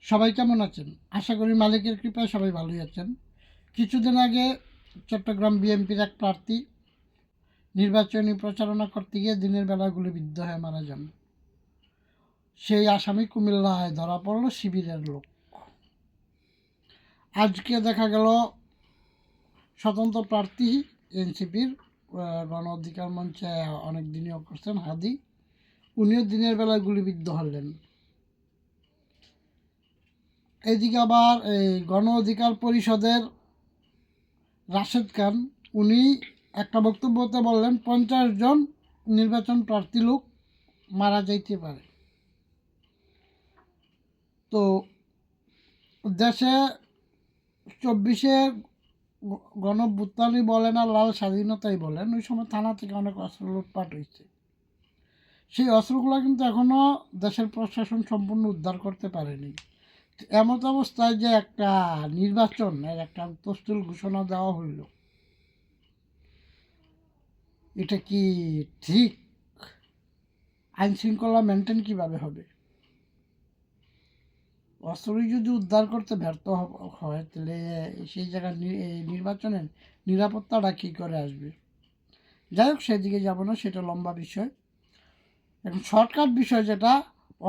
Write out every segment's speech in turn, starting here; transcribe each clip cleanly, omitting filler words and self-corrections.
সবাই কেমন আছেন? আশা করি মালিকের কৃপায় সবাই ভালোই আছেন। কিছুদিন আগে চট্টগ্রাম বিএনপির এক প্রার্থী নির্বাচনী প্রচারণা করতে গিয়ে দিনের বেলা গুলিবিদ্ধ হয়ে মারা যান। সেই আসামি কুমিল্লায় ধরা পড়ল শিবিরের লোক। আজকে দেখা গেল স্বতন্ত্র প্রার্থী এনসিপির গণ অধিকার মঞ্চে অনেক দিনও করছেন হাদি, উনিও দিনের বেলায় গুলিবিদ্ধ হলেন। এদিকে আবার এই গণ অধিকার পরিষদের রাশেদ খান, উনি একটা বক্তব্যতে বললেন 50 জন নির্বাচন প্রার্থী লোক মারা যাইতে পারে। তো দেশে 24-এ গণভ্যুত্থানই বলেন আর লাল স্বাধীনতাই বলেন, ওই সময় থানা থেকে অনেক অস্ত্র লুটপাট হয়েছে। সেই অস্ত্রগুলো কিন্তু এখনও দেশের প্রশাসন সম্পূর্ণ উদ্ধার করতে পারেনি। এমত অবস্থায় যে একটা নির্বাচনের একটা তফসিল ঘোষণা দেওয়া হইল, এটা কি ঠিক? আইন শৃঙ্খলা মেনটেন কীভাবে হবে? অস্ত্রই যদি উদ্ধার করতে ব্যর্থ হয়, তাহলে সেই জায়গায় নির্বাচনের নিরাপত্তাটা কী করে আসবে? যাই হোক, সেদিকে যাব না, সেটা লম্বা বিষয়। এখন শর্টকাট বিষয় যেটা,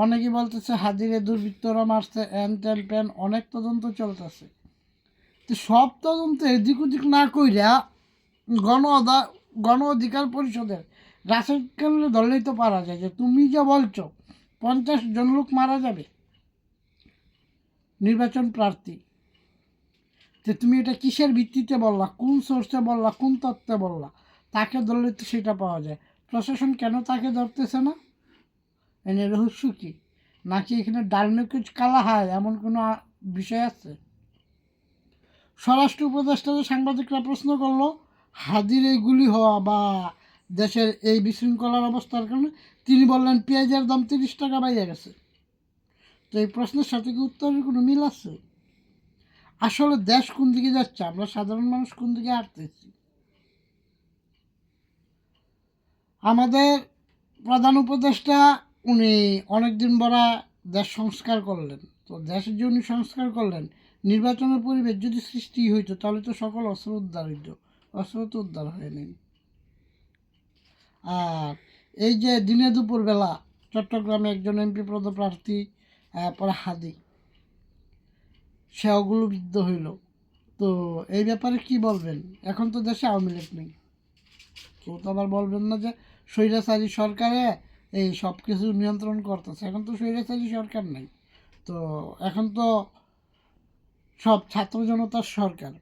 অনেকে বলতেছে হাদিরে দুর্বৃত্তরা মারছে, এন টেন প্যান, অনেক তদন্ত চলতেছে। তো সব তদন্ত এদিক ওদিক না কইরা গণ অধিকার পরিষদের রাশেদ খানকে ধরলেই তো পারা যায় যে তুমি যে বলছো 50 জন লোক মারা যাবে নির্বাচন প্রার্থী, যে তুমি এটা কিসের ভিত্তিতে বললা, কোন সোর্সে বললা, কোন তত্ত্বে বললা? তাকে ধরলে তো সেটা পাওয়া যায়। প্রশাসন কেন তাকে ধরতেছে না? এনে রহস্য কী? নাকি এখানে ডালমেকুচ কালা হয় এমন কোনো বিষয় আছে? স্বরাষ্ট্র উপদেষ্টাদের সাংবাদিকরা প্রশ্ন করলো, হাদির এইগুলি হওয়া বা দেশের এই বিশৃঙ্খলার অবস্থার কারণে, তিনি বললেন পেঁয়াজের দাম 30 টাকা বাইরে গেছে। তো এই প্রশ্নের সাথে কি উত্তরের কোনো মিল আছে? আসলে দেশ কোন দিকে যাচ্ছে, আমরা সাধারণ মানুষ কোন দিকে হাঁটতেছি? আমাদের প্রধান উপদেষ্টা উনি অনেক দিন বড়া দেশ সংস্কার করলেন। তো দেশের যে উনি সংস্কার করলেন, নির্বাচনের পরিবেশ যদি সৃষ্টি হইতো তাহলে তো সকল অস্ত্র উদ্ধার হইত। অস্ত্র তো উদ্ধার হয়নি। আর এই যে দিনে দুপুরবেলা চট্টগ্রামে একজন এমপি পদপ্রার্থী পরে হাদি, সেগুলো বিদ্ধ হইল। তো এই ব্যাপারে কি বলবেন? এখন তো দেশে আওয়ামী লীগ নেই, কেউ তো আবার বলবেন না যে স্বৈরাচারী সরকারে এই সব কিছু নিয়ন্ত্রণ করতেছে। এখন তো স্বৈরাচারী সরকার নেই, তো এখন তো সব ছাত্র জনতার সরকার।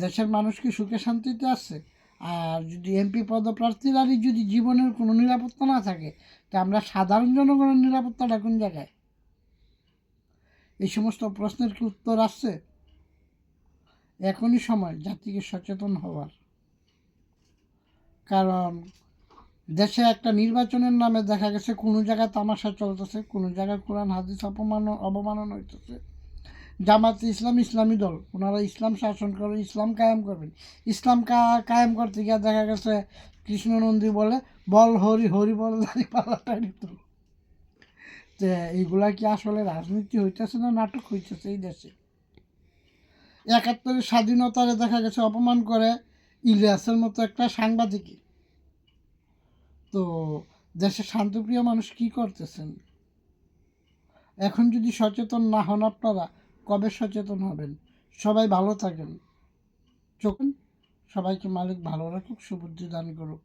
দেশের মানুষ কি সুখে শান্তিতে আছে? আর যদি এমপি পদপ্রার্থীরারই যদি জীবনের কোনো নিরাপত্তা না থাকে, তা আমরা সাধারণ জনগণের নিরাপত্তাটা কোন জায়গায়? এই সমস্ত প্রশ্নের কি উত্তর আসছে? এখনই সময় জাতিকে সচেতন হওয়ার। কারণ দেশে একটা নির্বাচনের নামে দেখা গেছে কোনো জায়গায় তামাশা চলতেছে, কোনো জায়গায় কোরআন হাদিস অবমানন হইতেছে। জামাতে ইসলাম ইসলামী দল, ওনারা ইসলাম শাসন করে, ইসলাম কায়েম করবেন। ইসলাম কায়েম করতে গিয়ে দেখা গেছে কৃষ্ণনন্দী বলে বল হরি হরি বল দাঁড়ি পাল্লাটাই তো। এইগুলা কি আসলে রাজনীতি হইতেছে না নাটক হইতেছে এই দেশে? 71-এর স্বাধীনতারে দেখা গেছে অপমান করে ইলিয়াসের মতো একটা সাংবাদিকই। তো দেশের শান্তিপ্রিয় মানুষ কি করতেছেন? এখন যদি সচেতন না হন আপনারা, কবে সচেতন হবেন? সবাই ভালো থাকেন। চোখ, সবাইকে মালিক ভালো রাখুক, সুবুদ্ধি দান করুক।